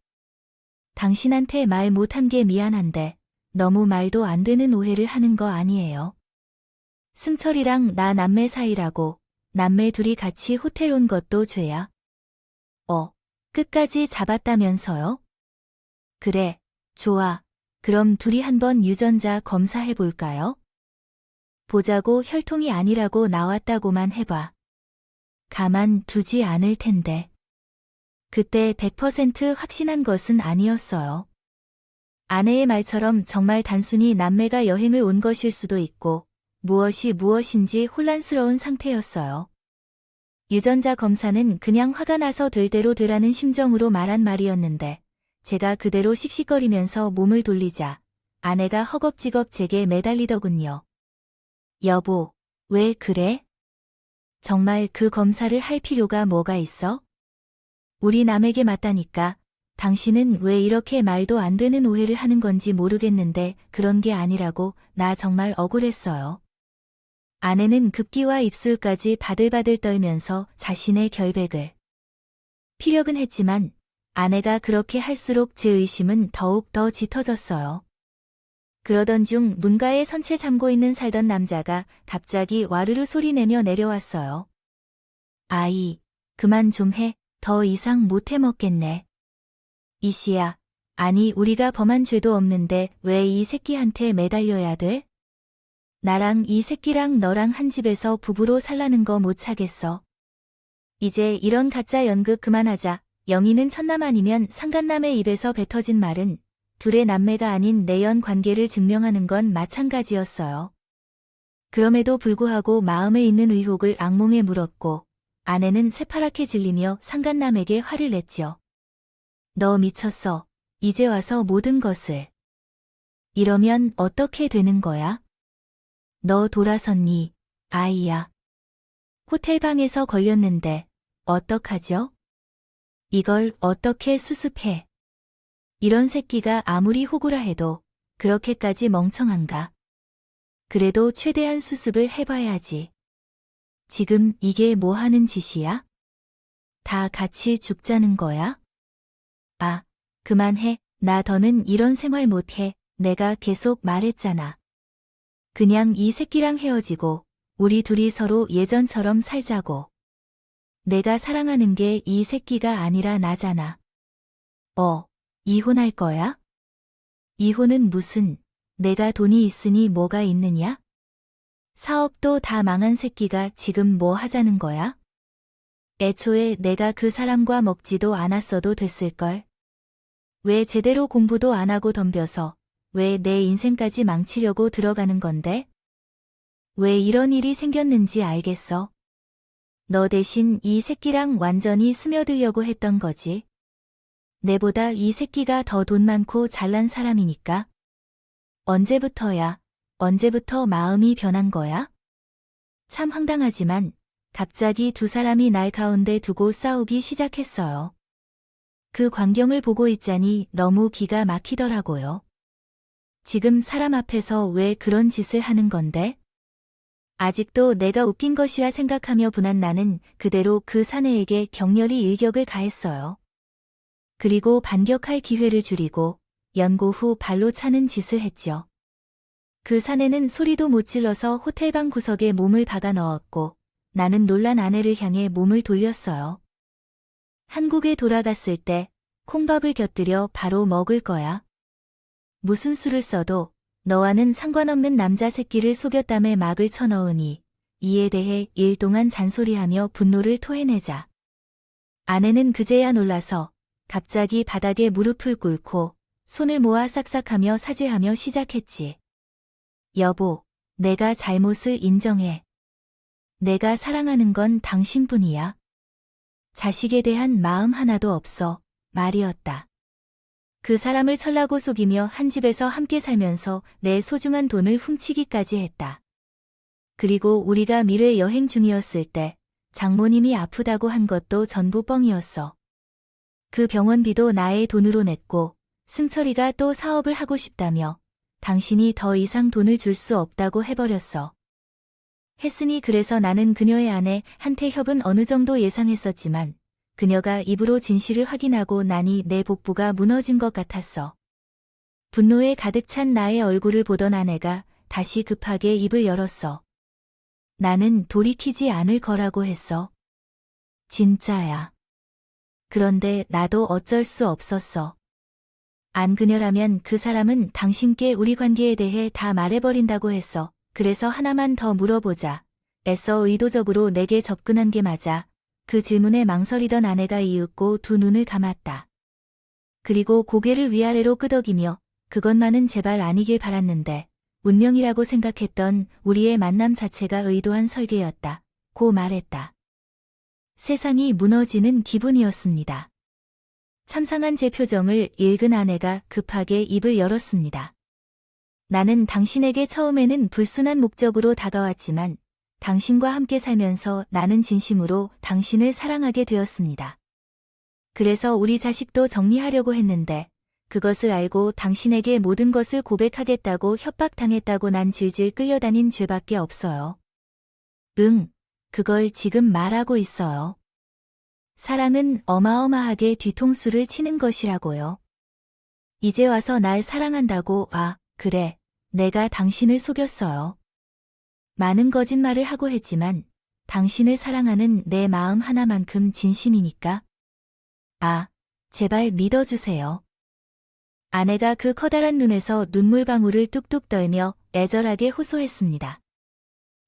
당신한테 말 못한 게 미안한데 너무 말도 안 되는 오해를 하는 거 아니에요. 승철이랑 나 남매 사이라고 남매 둘이 같이 호텔 온 것도 죄야. 끝까지 잡았다면서요? 그래, 좋아. 그럼 둘이 한번 유전자 검사해볼까요? 보자고 혈통이 아니라고 나왔다고만 해봐. 가만 두지 않을 텐데. 그때 100% 확신한 것은 아니었어요. 아내의 말처럼 정말 단순히 남매가 여행을 온 것일 수도 있고 무엇이 무엇인지 혼란스러운 상태였어요. 유전자 검사는 그냥 화가 나서 될 대로 되라는 심정으로 말한 말이었는데 제가 그대로 씩씩거리면서 몸을 돌리자 아내가 허겁지겁 제게 매달리더군요. 여보, 왜 그래? 정말 그 검사를 할 필요가 뭐가 있어? 우리 남에게 맞다니까. 당신은 왜 이렇게 말도 안 되는 오해를 하는 건지 모르겠는데 그런 게 아니라고. 나 정말 억울했어요. 아내는 급기와 입술까지 바들바들 떨면서 자신의 결백을 피력은 했지만 아내가 그렇게 할수록 제 의심은 더욱 더 짙어졌어요. 그러던 중 문가에 선체 잠고 있는 살던 남자가 갑자기 와르르 소리 내며 내려왔어요. 아이, 그만 좀 해. 더 이상 못 해먹겠네. 이씨야, 아니 우리가 범한 죄도 없는데 왜 이 새끼한테 매달려야 돼? 나랑 이 새끼랑 너랑 한 집에서 부부로 살라는 거 못 차겠어. 이제 이런 가짜 연극 그만하자. 영희는 첫남 아니면 상간남의 입에서 뱉어진 말은 둘의 남매가 아닌 내연 관계를 증명하는 건 마찬가지였어요. 그럼에도 불구하고 마음에 있는 의혹을 악몽에 물었고 아내는 새파랗게 질리며 상간남에게 화를 냈지요. 너 미쳤어. 이제 와서 모든 것을. 이러면 어떻게 되는 거야? 너 돌아섰니, 아이야. 호텔방에서 걸렸는데 어떡하죠? 이걸 어떻게 수습해? 이런 새끼가 아무리 호구라 해도 그렇게까지 멍청한가? 그래도 최대한 수습을 해봐야지. 지금 이게 뭐 하는 짓이야? 다 같이 죽자는 거야? 아, 그만해. 나 더는 이런 생활 못해. 내가 계속 말했잖아. 그냥 이 새끼랑 헤어지고 우리 둘이 서로 예전처럼 살자고. 내가 사랑하는 게 이 새끼가 아니라 나잖아. 이혼할 거야? 이혼은 무슨, 내가 돈이 있으니 뭐가 있느냐? 사업도 다 망한 새끼가 지금 뭐 하자는 거야? 애초에 내가 그 사람과 먹지도 않았어도 됐을걸. 왜 제대로 공부도 안 하고 덤벼서 왜 내 인생까지 망치려고 들어가는 건데? 왜 이런 일이 생겼는지 알겠어? 너 대신 이 새끼랑 완전히 스며들려고 했던 거지. 내보다 이 새끼가 더 돈 많고 잘난 사람이니까. 언제부터 마음이 변한 거야? 참 황당하지만 갑자기 두 사람이 날 가운데 두고 싸우기 시작했어요. 그 광경을 보고 있자니 너무 기가 막히더라고요. 지금 사람 앞에서 왜 그런 짓을 하는 건데? 아직도 내가 웃긴 것이라 생각하며 분한 나는 그대로 그 사내에게 격렬히 일격을 가했어요. 그리고 반격할 기회를 줄이고 연고 후 발로 차는 짓을 했죠. 그 사내는 소리도 못 질러서 호텔방 구석에 몸을 박아 넣었고 나는 놀란 아내를 향해 몸을 돌렸어요. 한국에 돌아갔을 때 콩밥을 곁들여 바로 먹을 거야. 무슨 수를 써도 너와는 상관없는 남자 새끼를 속였다며 막을 쳐넣으니 이에 대해 일 동안 잔소리하며 분노를 토해내자. 아내는 그제야 놀라서 갑자기 바닥에 무릎을 꿇고 손을 모아 싹싹하며 사죄하며 시작했지. 여보, 내가 잘못을 인정해. 내가 사랑하는 건 당신뿐이야. 자식에 대한 마음 하나도 없어, 말이었다. 그 사람을 철라고 속이며 한 집에서 함께 살면서 내 소중한 돈을 훔치기까지 했다. 그리고 우리가 미래 여행 중이었을 때 장모님이 아프다고 한 것도 전부 뻥이었어. 그 병원비도 나의 돈으로 냈고 승철이가 또 사업을 하고 싶다며 당신이 더 이상 돈을 줄 수 없다고 해버렸어. 했으니 그래서 나는 그녀의 아내한테 협은 어느 정도 예상했었지만 그녀가 입으로 진실을 확인하고 나니 내 복부가 무너진 것 같았어. 분노에 가득 찬 나의 얼굴을 보던 아내가 다시 급하게 입을 열었어. 나는 돌이키지 않을 거라고 했어. 진짜야. 그런데 나도 어쩔 수 없었어. 안 그녀라면 그 사람은 당신께 우리 관계에 대해 다 말해버린다고 했어. 그래서 하나만 더 물어보자. 애써 의도적으로 내게 접근한 게 맞아. 그 질문에 망설이던 아내가 이윽고 두 눈을 감았다. 그리고 고개를 위아래로 끄덕이며 그것만은 제발 아니길 바랐는데 운명이라고 생각했던 우리의 만남 자체가 의도한 설계였다. 고 말했다. 세상이 무너지는 기분이었습니다. 참상한 제 표정을 읽은 아내가 급하게 입을 열었습니다. 나는 당신에게 처음에는 불순한 목적으로 다가왔지만 당신과 함께 살면서 나는 진심으로 당신을 사랑하게 되었습니다. 그래서 우리 자식도 정리하려고 했는데 그것을 알고 당신에게 모든 것을 고백하겠다고 협박당했다고 난 질질 끌려다닌 죄밖에 없어요. 그걸 지금 말하고 있어요. 사랑은 어마어마하게 뒤통수를 치는 것이라고요. 이제 와서 날 사랑한다고 그래, 내가 당신을 속였어요. 많은 거짓말을 하고 했지만 당신을 사랑하는 내 마음 하나만큼 진심이니까. 제발 믿어주세요. 아내가 그 커다란 눈에서 눈물방울을 뚝뚝 떨며 애절하게 호소했습니다.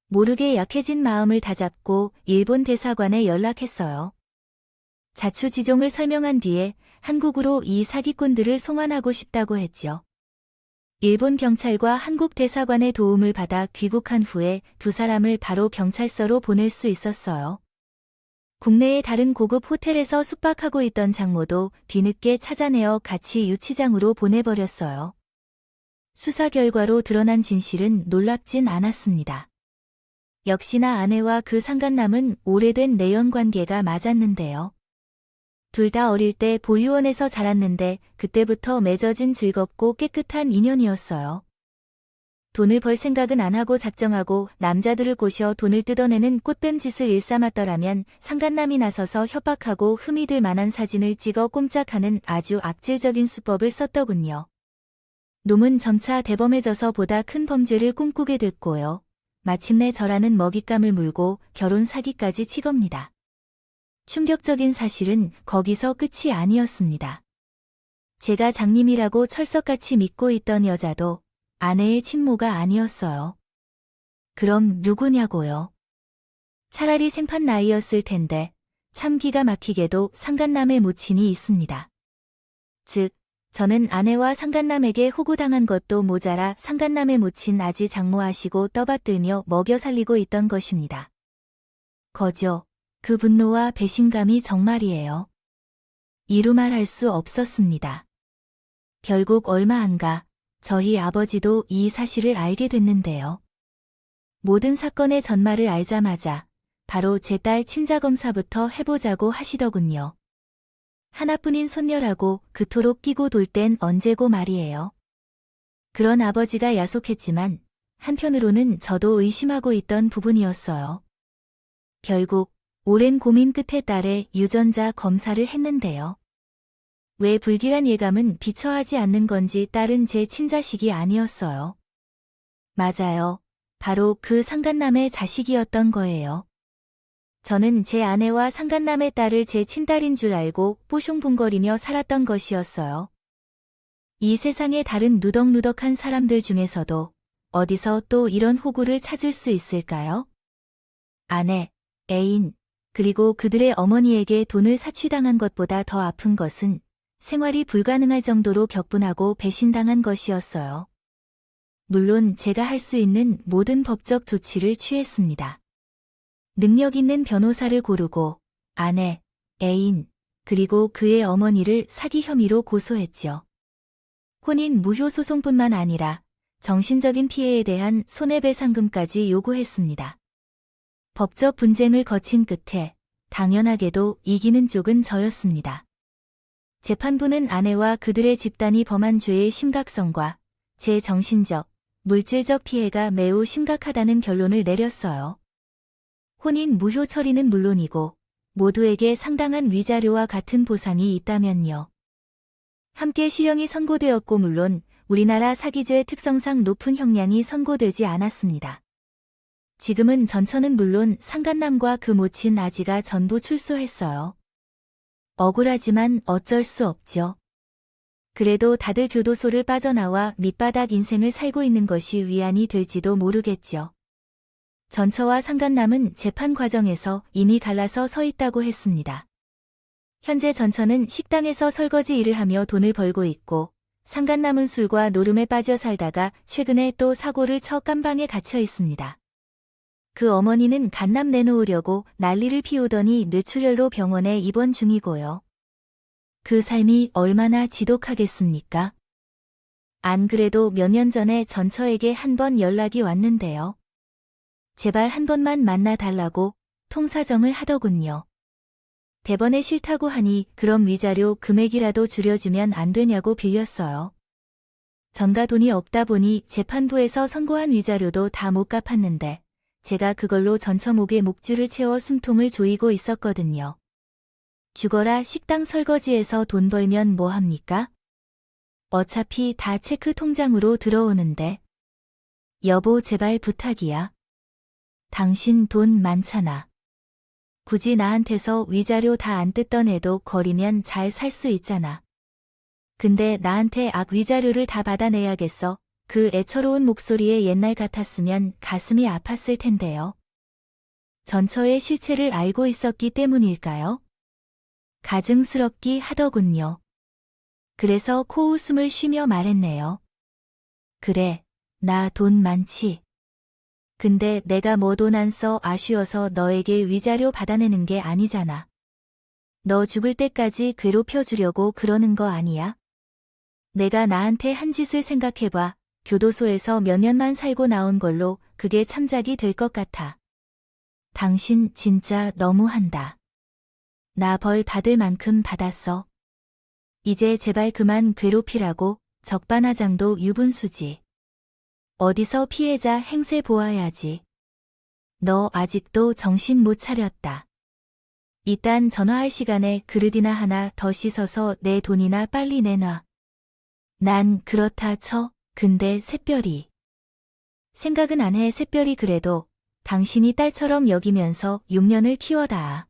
모르게 약해진 마음을 다잡고 일본 대사관에 연락했어요. 자초지종을 설명한 뒤에 한국으로 이 사기꾼들을 송환하고 싶다고 했죠. 일본 경찰과 한국 대사관의 도움을 받아 귀국한 후에 두 사람을 바로 경찰서로 보낼 수 있었어요. 국내의 다른 고급 호텔에서 숙박하고 있던 장모도 뒤늦게 찾아내어 같이 유치장으로 보내버렸어요. 수사 결과로 드러난 진실은 놀랍진 않았습니다. 역시나 아내와 그 상간남은 오래된 내연관계가 맞았는데요. 둘 다 어릴 때 보육원에서 자랐는데 그때부터 맺어진 즐겁고 깨끗한 인연이었어요. 돈을 벌 생각은 안 하고 작정하고 남자들을 꼬셔 돈을 뜯어내는 꽃뱀 짓을 일삼았더라면 상간남이 나서서 협박하고 흠이 들 만한 사진을 찍어 꼼짝하는 아주 악질적인 수법을 썼더군요. 놈은 점차 대범해져서 보다 큰 범죄를 꿈꾸게 됐고요. 마침내 저라는 먹잇감을 물고 결혼 사기까지 치겁니다. 충격적인 사실은 거기서 끝이 아니었습니다. 제가 장님이라고 철석같이 믿고 있던 여자도 아내의 친모가 아니었어요. 그럼 누구냐고요? 차라리 생판 나이였을 텐데 참 기가 막히게도 상간남의 모친이 있습니다. 즉, 저는 아내와 상간남에게 호구당한 것도 모자라 상간남의 모친 아지 장모하시고 떠받들며 먹여 살리고 있던 것입니다. 거저 그 분노와 배신감이 정말이에요. 이루 말할 수 없었습니다. 결국 얼마 안 가 저희 아버지도 이 사실을 알게 됐는데요. 모든 사건의 전말을 알자마자 바로 제 딸 친자검사부터 해보자고 하시더군요. 하나뿐인 손녀라고 그토록 끼고 돌 땐 언제고 말이에요. 그런 아버지가 야속했지만 한편으로는 저도 의심하고 있던 부분이었어요. 결국 오랜 고민 끝에 딸의 유전자 검사를 했는데요. 왜 불길한 예감은 비처하지 않는 건지 딸은 제 친자식이 아니었어요. 맞아요. 바로 그 상간남의 자식이었던 거예요. 저는 제 아내와 상간남의 딸을 제 친딸인 줄 알고 뽀숑붕거리며 살았던 것이었어요. 이 세상의 다른 누덕누덕한 사람들 중에서도 어디서 또 이런 호구를 찾을 수 있을까요? 아내, 애인, 그리고 그들의 어머니에게 돈을 사취당한 것보다 더 아픈 것은 생활이 불가능할 정도로 격분하고 배신당한 것이었어요. 물론 제가 할 수 있는 모든 법적 조치를 취했습니다. 능력 있는 변호사를 고르고 아내, 애인, 그리고 그의 어머니를 사기 혐의로 고소했죠. 혼인 무효 소송뿐만 아니라 정신적인 피해에 대한 손해배상금까지 요구했습니다. 법적 분쟁을 거친 끝에 당연하게도 이기는 쪽은 저였습니다. 재판부는 아내와 그들의 집단이 범한 죄의 심각성과 제 정신적, 물질적 피해가 매우 심각하다는 결론을 내렸어요. 혼인 무효 처리는 물론이고 모두에게 상당한 위자료와 같은 보상이 있다면요. 함께 실형이 선고되었고 물론 우리나라 사기죄 특성상 높은 형량이 선고되지 않았습니다. 지금은 전처는 물론 상간남과 그 모친 아지가 전부 출소했어요. 억울하지만 어쩔 수 없죠. 그래도 다들 교도소를 빠져나와 밑바닥 인생을 살고 있는 것이 위안이 될지도 모르겠죠. 전처와 상간남은 재판 과정에서 이미 갈라서 서 있다고 했습니다. 현재 전처는 식당에서 설거지 일을 하며 돈을 벌고 있고 상간남은 술과 노름에 빠져 살다가 최근에 또 사고를 쳐 깜방에 갇혀 있습니다. 그 어머니는 간남 내놓으려고 난리를 피우더니 뇌출혈로 병원에 입원 중이고요. 그 삶이 얼마나 지독하겠습니까? 안 그래도 몇 년 전에 전처에게 한 번 연락이 왔는데요. 제발 한 번만 만나달라고 통사정을 하더군요. 대번에 싫다고 하니 그럼 위자료 금액이라도 줄여주면 안 되냐고 빌렸어요. 전가 돈이 없다 보니 재판부에서 선고한 위자료도 다 못 갚았는데 제가 그걸로 전처 목에 목줄을 채워 숨통을 조이고 있었거든요. 죽어라 식당 설거지에서 돈 벌면 뭐합니까? 어차피 다 체크 통장으로 들어오는데. 여보 제발 부탁이야. 당신 돈 많잖아. 굳이 나한테서 위자료 다 안 뜯던 애도 거리면 잘 살 수 있잖아. 근데 나한테 악 위자료를 다 받아내야겠어. 그 애처로운 목소리에 옛날 같았으면 가슴이 아팠을 텐데요. 전처의 실체를 알고 있었기 때문일까요? 가증스럽기 하더군요. 그래서 코웃음을 쉬며 말했네요. 그래, 나 돈 많지. 근데 내가 뭐 돈 안 써 아쉬워서 너에게 위자료 받아내는 게 아니잖아. 너 죽을 때까지 괴롭혀주려고 그러는 거 아니야? 내가 나한테 한 짓을 생각해봐. 교도소에서 몇 년만 살고 나온 걸로 그게 참작이 될 것 같아. 당신 진짜 너무한다. 나 벌 받을 만큼 받았어. 이제 제발 그만 괴롭히라고. 적반하장도 유분수지. 어디서 피해자 행세 보아야지. 너 아직도 정신 못 차렸다. 일단 전화할 시간에 그릇이나 하나 더 씻어서 내 돈이나 빨리 내놔. 난 그렇다 쳐. 근데 샛별이. 생각은 안 해. 샛별이 그래도 당신이 딸처럼 여기면서 6년을 키워다.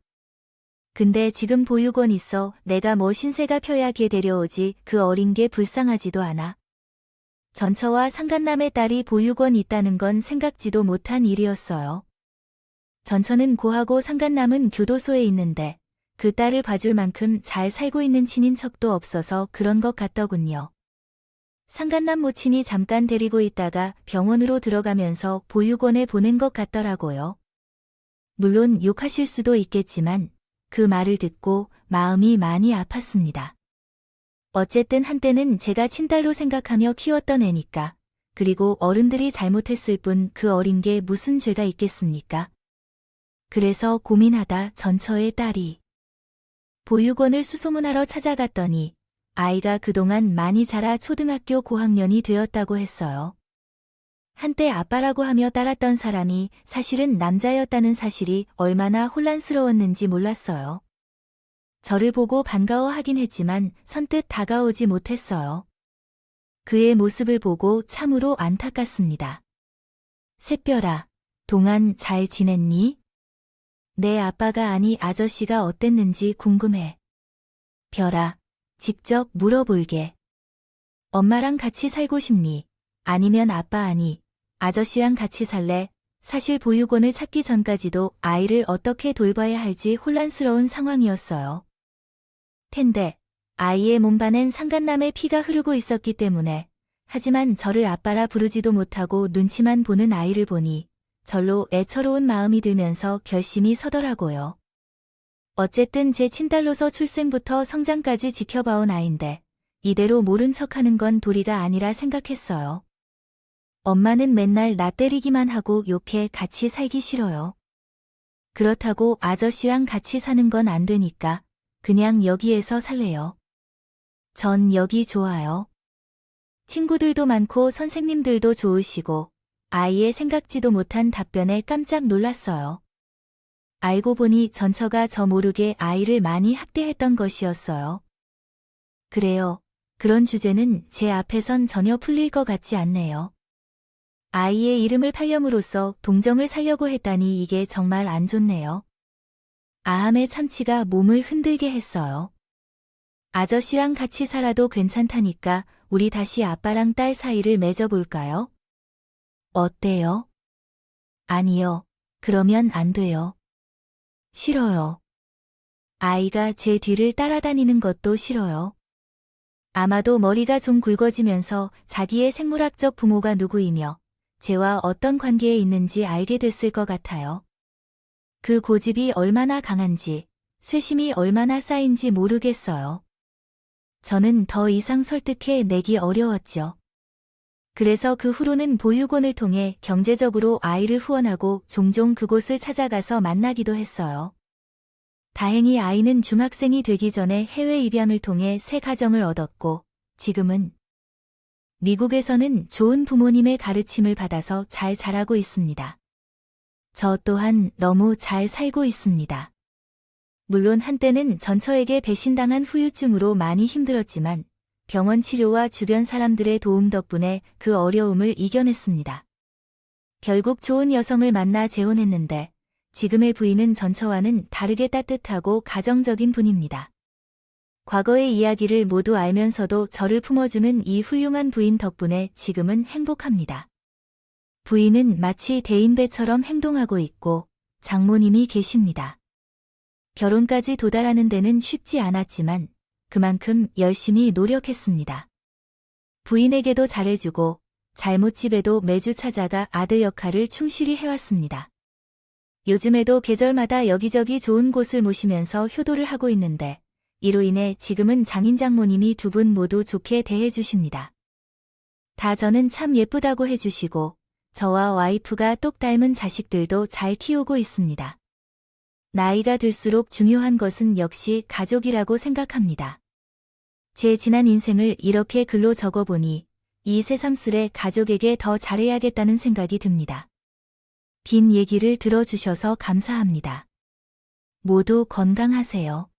근데 지금 보육원 있어. 내가 뭐 신세가 펴야 걔 데려오지. 그 어린 게 불쌍하지도 않아. 전처와 상간남의 딸이 보육원 있다는 건 생각지도 못한 일이었어요. 전처는 고하고 상간남은 교도소에 있는데 그 딸을 봐줄 만큼 잘 살고 있는 친인척도 없어서 그런 것 같더군요. 상간남 모친이 잠깐 데리고 있다가 병원으로 들어가면서 보육원에 보낸 것 같더라고요. 물론 욕하실 수도 있겠지만 그 말을 듣고 마음이 많이 아팠습니다. 어쨌든 한때는 제가 친딸로 생각하며 키웠던 애니까. 그리고 어른들이 잘못했을 뿐 그 어린 게 무슨 죄가 있겠습니까? 그래서 고민하다 전처의 딸이 보육원을 수소문하러 찾아갔더니 아이가 그동안 많이 자라 초등학교 고학년이 되었다고 했어요. 한때 아빠라고 하며 따랐던 사람이 사실은 남자였다는 사실이 얼마나 혼란스러웠는지 몰랐어요. 저를 보고 반가워하긴 했지만 선뜻 다가오지 못했어요. 그의 모습을 보고 참으로 안타깝습니다. 샛별아, 동안 잘 지냈니? 내 아빠가 아니 아저씨가 어땠는지 궁금해. 별아, 직접 물어볼게. 엄마랑 같이 살고 싶니? 아니면 아빠 아니 아저씨랑 같이 살래? 사실 보육원을 찾기 전까지도 아이를 어떻게 돌봐야 할지 혼란스러운 상황이었어요. 텐데 아이의 몸반엔 상간남의 피가 흐르고 있었기 때문에 하지만 저를 아빠라 부르지도 못하고 눈치만 보는 아이를 보니 절로 애처로운 마음이 들면서 결심이 서더라고요. 어쨌든 제 친딸로서 출생부터 성장까지 지켜봐온 아인데 이대로 모른 척하는 건 도리가 아니라 생각했어요. 엄마는 맨날 나 때리기만 하고 욕해. 같이 살기 싫어요. 그렇다고 아저씨랑 같이 사는 건 안 되니까 그냥 여기에서 살래요. 전 여기 좋아요. 친구들도 많고 선생님들도 좋으시고 아이의 생각지도 못한 답변에 깜짝 놀랐어요. 알고 보니 전처가 저 모르게 아이를 많이 학대했던 것이었어요. 그래요. 그런 주제는 제 앞에선 전혀 풀릴 것 같지 않네요. 아이의 이름을 팔렴으로써 동정을 살려고 했다니 이게 정말 안 좋네요. 아함의 참치가 몸을 흔들게 했어요. 아저씨랑 같이 살아도 괜찮다니까 우리 다시 아빠랑 딸 사이를 맺어볼까요? 어때요? 아니요. 그러면 안 돼요. 싫어요. 아이가 제 뒤를 따라다니는 것도 싫어요. 아마도 머리가 좀 굵어지면서 자기의 생물학적 부모가 누구이며 쟤와 어떤 관계에 있는지 알게 됐을 것 같아요. 그 고집이 얼마나 강한지, 쇄심이 얼마나 쌓인지 모르겠어요. 저는 더 이상 설득해 내기 어려웠죠. 그래서 그 후로는 보육원을 통해 경제적으로 아이를 후원하고 종종 그곳을 찾아가서 만나기도 했어요. 다행히 아이는 중학생이 되기 전에 해외 입양을 통해 새 가정을 얻었고, 지금은 미국에서는 좋은 부모님의 가르침을 받아서 잘 자라고 있습니다. 저 또한 너무 잘 살고 있습니다. 물론 한때는 전처에게 배신당한 후유증으로 많이 힘들었지만 병원 치료와 주변 사람들의 도움 덕분에 그 어려움을 이겨냈습니다. 결국 좋은 여성을 만나 재혼했는데 지금의 부인은 전처와는 다르게 따뜻하고 가정적인 분입니다. 과거의 이야기를 모두 알면서도 저를 품어주는 이 훌륭한 부인 덕분에 지금은 행복합니다. 부인은 마치 대인배처럼 행동하고 있고 장모님이 계십니다. 결혼까지 도달하는 데는 쉽지 않았지만 그만큼 열심히 노력했습니다. 부인에게도 잘해주고 잘못집에도 매주 찾아가 아들 역할을 충실히 해왔습니다. 요즘에도 계절마다 여기저기 좋은 곳을 모시면서 효도를 하고 있는데 이로 인해 지금은 장인 장모님이 두 분 모두 좋게 대해주십니다. 다 저는 참 예쁘다고 해주시고 저와 와이프가 똑 닮은 자식들도 잘 키우고 있습니다. 나이가 들수록 중요한 것은 역시 가족이라고 생각합니다. 제 지난 인생을 이렇게 글로 적어보니 이 새삼스레 가족에게 더 잘해야겠다는 생각이 듭니다. 긴 얘기를 들어주셔서 감사합니다. 모두 건강하세요.